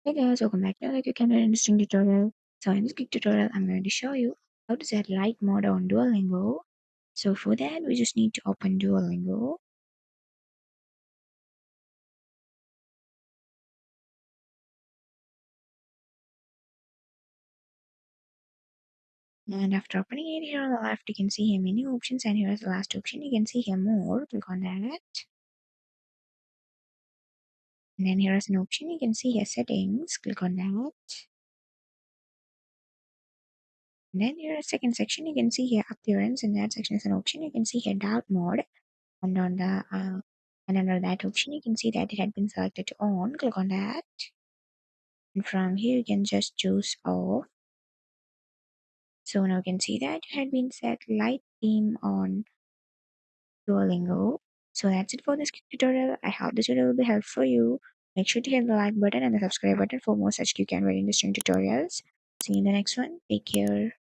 Hey guys, welcome back to another quick and very interesting tutorial. So in this quick tutorial, I'm going to show you how to set light mode on Duolingo. So for that, we just need to open Duolingo. And after opening it, here on the left, you can see here many options, and here is the last option. You can see here more. Click on that. And then here is an option. You can see here settings. Click on that. And then here is second section. You can see here appearance. In that section is an option. You can see here dark mode. And on the and under that option, you can see that it had been selected to on. Click on that. And from here, you can just choose off. So now you can see that it had been set light theme on Duolingo. So that's it for this tutorial. I hope this video will be helpful for you. Make sure to hit the like button and the subscribe button for more such quick and very interesting tutorials. See you in the next one. Take care.